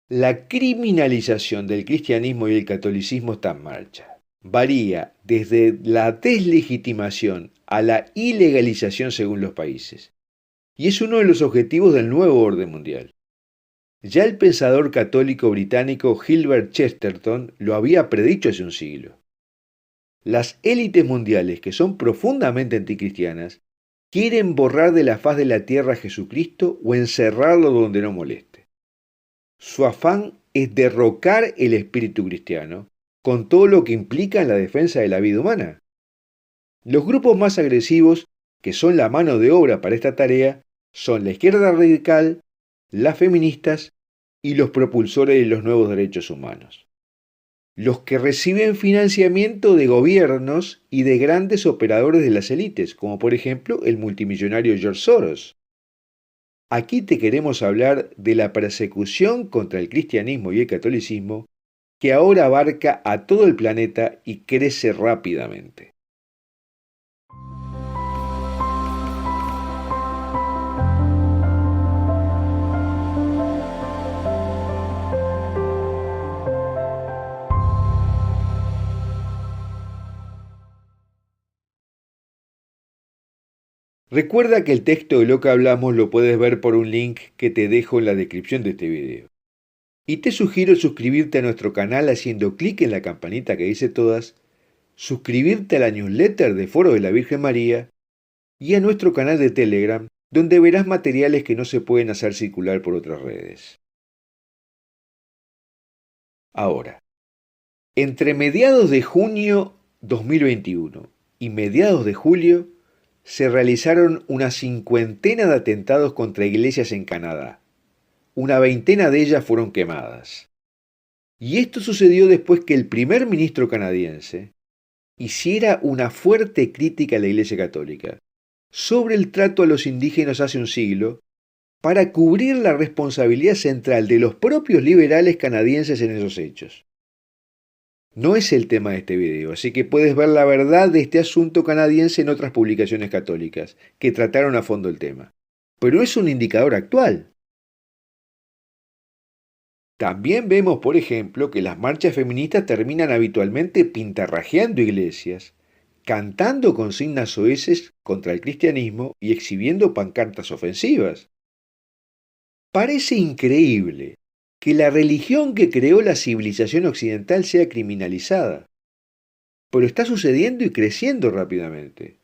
La criminalización del cristianismo y el catolicismo está en marcha. Varía desde la deslegitimación a la ilegalización según los países. Y es uno de los objetivos del nuevo orden mundial. Ya el pensador católico británico Gilbert Chesterton lo había predicho hace un siglo. Las élites mundiales, que son profundamente anticristianas, quieren borrar de la faz de la tierra a Jesucristo o encerrarlo donde no moleste. Su afán es derrocar el espíritu cristiano, con todo lo que implica en la defensa de la vida humana. Los grupos más agresivos, que son la mano de obra para esta tarea, son la izquierda radical, las feministas y los propulsores de los nuevos derechos humanos. Los que reciben financiamiento de gobiernos y de grandes operadores de las élites, como por ejemplo el multimillonario George Soros. Aquí te queremos hablar de la persecución contra el cristianismo y el catolicismo que ahora abarca a todo el planeta y crece rápidamente. Recuerda que el texto de lo que hablamos lo puedes ver por un link que te dejo en la descripción de este video. Y te sugiero suscribirte a nuestro canal haciendo clic en la campanita que dice todas, suscribirte a la newsletter de Foro de la Virgen María y a nuestro canal de Telegram, donde verás materiales que no se pueden hacer circular por otras redes. Ahora, entre mediados de junio 2021 y mediados de julio, se realizaron una cincuentena de atentados contra iglesias en Canadá. Una veintena de ellas fueron quemadas. Y esto sucedió después que el primer ministro canadiense hiciera una fuerte crítica a la Iglesia Católica sobre el trato a los indígenas hace un siglo para cubrir la responsabilidad central de los propios liberales canadienses en esos hechos. No es el tema de este video, así que puedes ver la verdad de este asunto canadiense en otras publicaciones católicas que trataron a fondo el tema. Pero es un indicador actual. También vemos, por ejemplo, que las marchas feministas terminan habitualmente pintarrajeando iglesias, cantando consignas soeces contra el cristianismo y exhibiendo pancartas ofensivas. Parece increíble que la religión que creó la civilización occidental sea criminalizada, pero está sucediendo y creciendo rápidamente.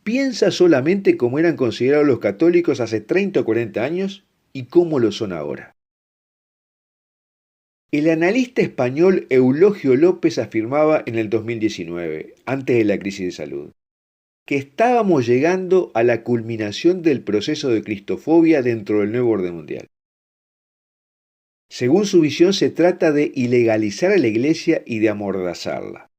Piensa solamente cómo eran considerados los católicos hace 30 o 40 años y cómo lo son ahora. El analista español Eulogio López afirmaba en el 2019, antes de la crisis de salud, que estábamos llegando a la culminación del proceso de cristofobia dentro del nuevo orden mundial. Según su visión, se trata de ilegalizar a la Iglesia y de amordazarla.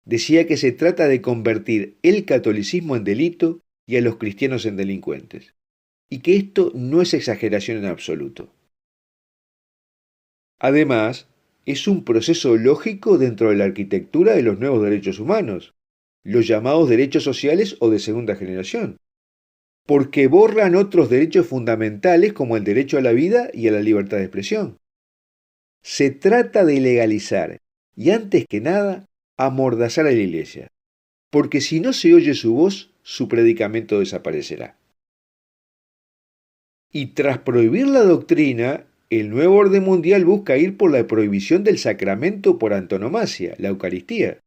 Decía que se trata de convertir el catolicismo en delito y a los cristianos en delincuentes, y que esto no es exageración en absoluto. Además, es un proceso lógico dentro de la arquitectura de los nuevos derechos humanos, los llamados derechos sociales o de segunda generación, porque borran otros derechos fundamentales como el derecho a la vida y a la libertad de expresión. Se trata de legalizar y antes que nada amordazar a la Iglesia, porque si no se oye su voz, su predicamento desaparecerá. Y tras prohibir la doctrina, el nuevo orden mundial busca ir por la prohibición del sacramento por antonomasia, la Eucaristía,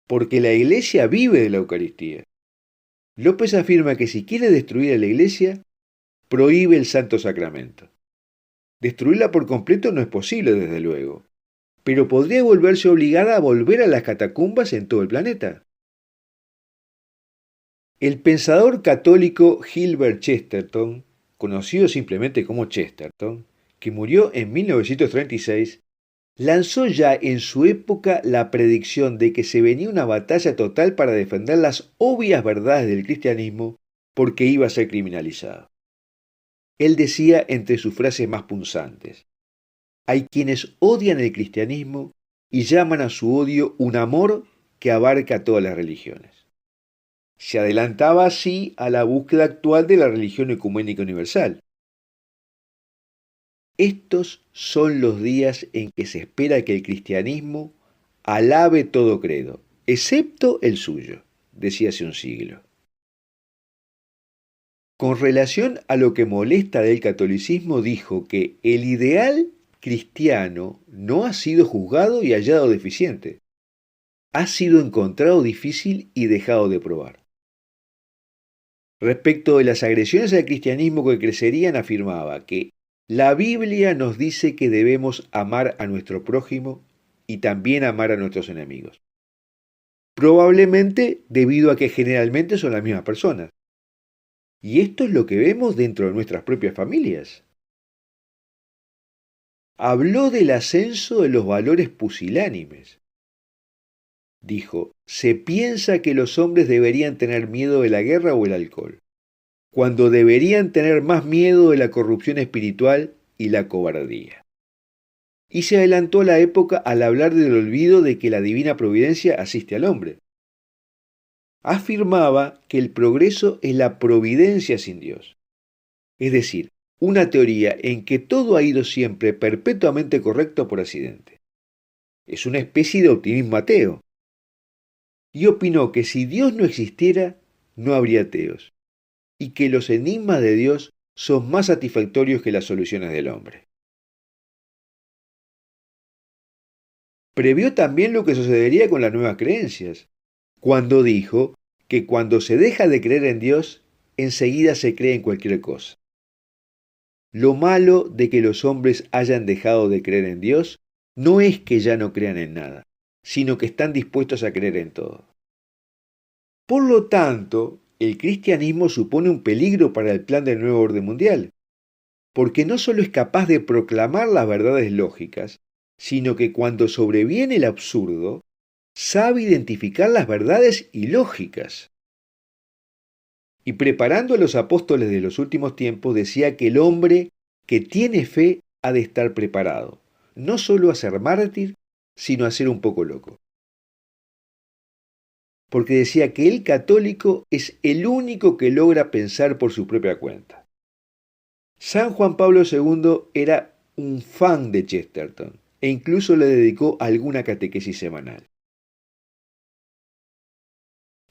porque la Iglesia vive de la Eucaristía. López afirma que si quiere destruir a la Iglesia, prohíbe el Santo Sacramento. Destruirla por completo no es posible, desde luego, pero podría volverse obligada a volver a las catacumbas en todo el planeta. El pensador católico Gilbert Chesterton, conocido simplemente como Chesterton, que murió en 1936, lanzó ya en su época la predicción de que se venía una batalla total para defender las obvias verdades del cristianismo porque iba a ser criminalizado. Él decía entre sus frases más punzantes: hay quienes odian el cristianismo y llaman a su odio un amor que abarca todas las religiones. Se adelantaba así a la búsqueda actual de la religión ecuménica universal. Estos son los días en que se espera que el cristianismo alabe todo credo, excepto el suyo, decía hace un siglo. Con relación a lo que molesta del catolicismo, dijo que el ideal cristiano no ha sido juzgado y hallado deficiente. Ha sido encontrado difícil y dejado de probar. Respecto de las agresiones al cristianismo que crecerían, afirmaba que la Biblia nos dice que debemos amar a nuestro prójimo y también amar a nuestros enemigos. Probablemente debido a que generalmente son las mismas personas. Y esto es lo que vemos dentro de nuestras propias familias. Habló del ascenso de los valores pusilánimes. Dijo, se piensa que los hombres deberían tener miedo de la guerra o el alcohol, cuando deberían tener más miedo de la corrupción espiritual y la cobardía. Y se adelantó a la época al hablar del olvido de que la divina providencia asiste al hombre. Afirmaba que el progreso es la providencia sin Dios, es decir, una teoría en que todo ha ido siempre perpetuamente correcto por accidente. Es una especie de optimismo ateo. Y opinó que si Dios no existiera, no habría ateos, y que los enigmas de Dios son más satisfactorios que las soluciones del hombre. Previó también lo que sucedería con las nuevas creencias, cuando dijo que cuando se deja de creer en Dios, enseguida se cree en cualquier cosa. Lo malo de que los hombres hayan dejado de creer en Dios no es que ya no crean en nada, sino que están dispuestos a creer en todo. Por lo tanto, el cristianismo supone un peligro para el plan del nuevo orden mundial, porque no solo es capaz de proclamar las verdades lógicas, sino que cuando sobreviene el absurdo, sabe identificar las verdades ilógicas. Y preparando a los apóstoles de los últimos tiempos, decía que el hombre que tiene fe ha de estar preparado, no solo a ser mártir, sino a ser un poco loco. Porque decía que el católico es el único que logra pensar por su propia cuenta. San Juan Pablo II era un fan de Chesterton e incluso le dedicó alguna catequesis semanal.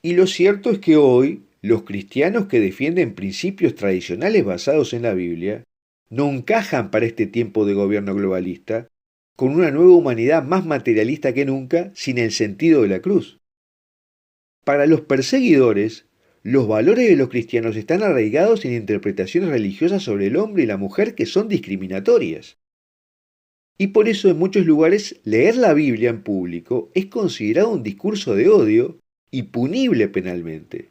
Y lo cierto es que hoy los cristianos que defienden principios tradicionales basados en la Biblia no encajan para este tiempo de gobierno globalista, con una nueva humanidad más materialista que nunca, sin el sentido de la cruz. Para los perseguidores, los valores de los cristianos están arraigados en interpretaciones religiosas sobre el hombre y la mujer que son discriminatorias. Y por eso en muchos lugares leer la Biblia en público es considerado un discurso de odio y punible penalmente.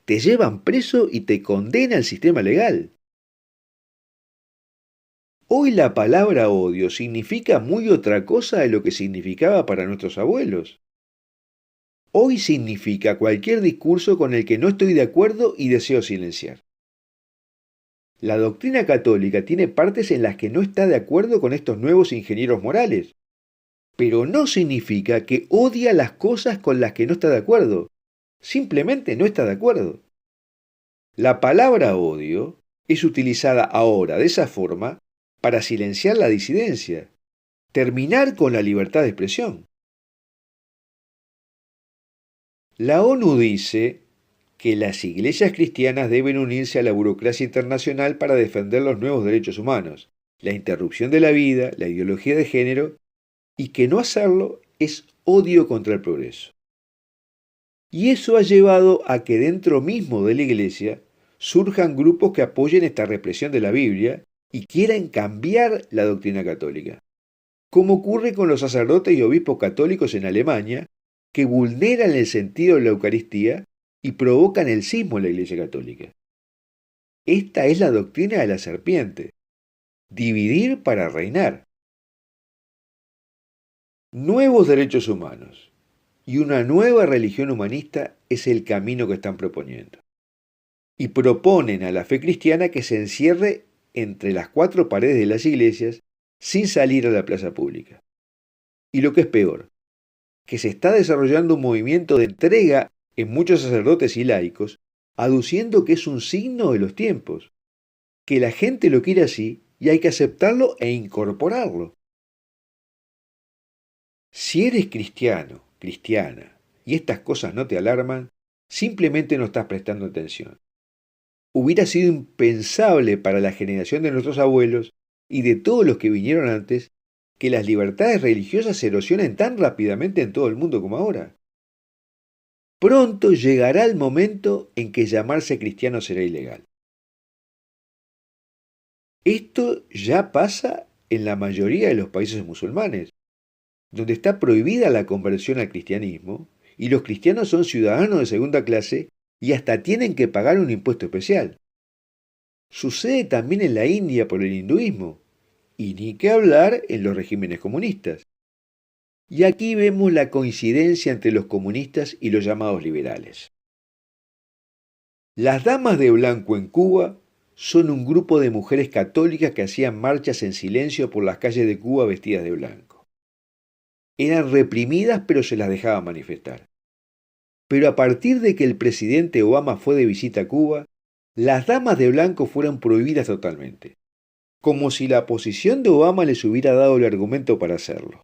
Te llevan preso y te condena el sistema legal. Hoy la palabra odio significa muy otra cosa de lo que significaba para nuestros abuelos. Hoy significa cualquier discurso con el que no estoy de acuerdo y deseo silenciar. La doctrina católica tiene partes en las que no está de acuerdo con estos nuevos ingenieros morales, pero no significa que odia las cosas con las que no está de acuerdo. Simplemente no está de acuerdo. La palabra odio es utilizada ahora de esa forma para silenciar la disidencia, terminar con la libertad de expresión. La ONU dice que las iglesias cristianas deben unirse a la burocracia internacional para defender los nuevos derechos humanos, la interrupción de la vida, la ideología de género, y que no hacerlo es odio contra el progreso. Y eso ha llevado a que dentro mismo de la iglesia surjan grupos que apoyen esta represión de la Biblia y quieran cambiar la doctrina católica, como ocurre con los sacerdotes y obispos católicos en Alemania, que vulneran el sentido de la Eucaristía y provocan el cismo en la Iglesia Católica. Esta es la doctrina de la serpiente: dividir para reinar. Nuevos derechos humanos y una nueva religión humanista es el camino que están proponiendo. Y proponen a la fe cristiana que se encierre entre las cuatro paredes de las iglesias sin salir a la plaza pública. Y lo que es peor, que se está desarrollando un movimiento de entrega en muchos sacerdotes y laicos, aduciendo que es un signo de los tiempos, que la gente lo quiere así y hay que aceptarlo e incorporarlo. Si eres cristiano, cristiana, y estas cosas no te alarman, simplemente no estás prestando atención. Hubiera sido impensable para la generación de nuestros abuelos y de todos los que vinieron antes que las libertades religiosas se erosionen tan rápidamente en todo el mundo como ahora. Pronto llegará el momento en que llamarse cristiano será ilegal. Esto ya pasa en la mayoría de los países musulmanes, donde está prohibida la conversión al cristianismo y los cristianos son ciudadanos de segunda clase y hasta tienen que pagar un impuesto especial. Sucede también en la India por el hinduismo, y ni qué hablar en los regímenes comunistas. Y aquí vemos la coincidencia entre los comunistas y los llamados liberales. Las damas de blanco en Cuba son un grupo de mujeres católicas que hacían marchas en silencio por las calles de Cuba vestidas de blanco. Eran reprimidas pero se las dejaba manifestar. Pero a partir de que el presidente Obama fue de visita a Cuba, las damas de blanco fueron prohibidas totalmente, como si la posición de Obama les hubiera dado el argumento para hacerlo.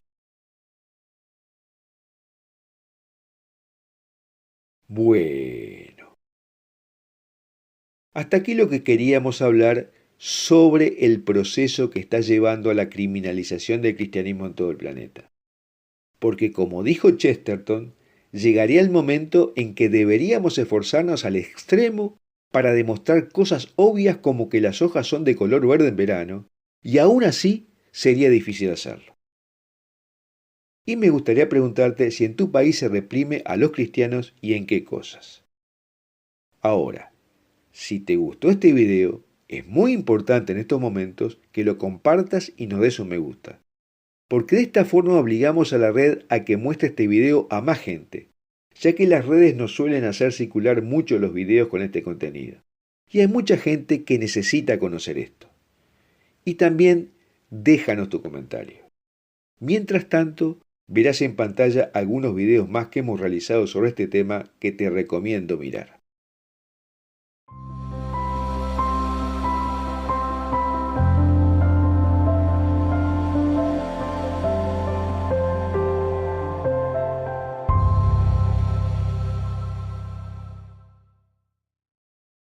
Bueno, hasta aquí lo que queríamos hablar sobre el proceso que está llevando a la criminalización del cristianismo en todo el planeta. Porque como dijo Chesterton, llegaría el momento en que deberíamos esforzarnos al extremo para demostrar cosas obvias como que las hojas son de color verde en verano, y aún así sería difícil hacerlo. Y me gustaría preguntarte si en tu país se reprime a los cristianos y en qué cosas. Ahora, si te gustó este video, es muy importante en estos momentos que lo compartas y nos des un me gusta, porque de esta forma obligamos a la red a que muestre este video a más gente, ya que las redes no suelen hacer circular mucho los videos con este contenido. Y hay mucha gente que necesita conocer esto. Y también déjanos tu comentario. Mientras tanto, verás en pantalla algunos videos más que hemos realizado sobre este tema que te recomiendo mirar.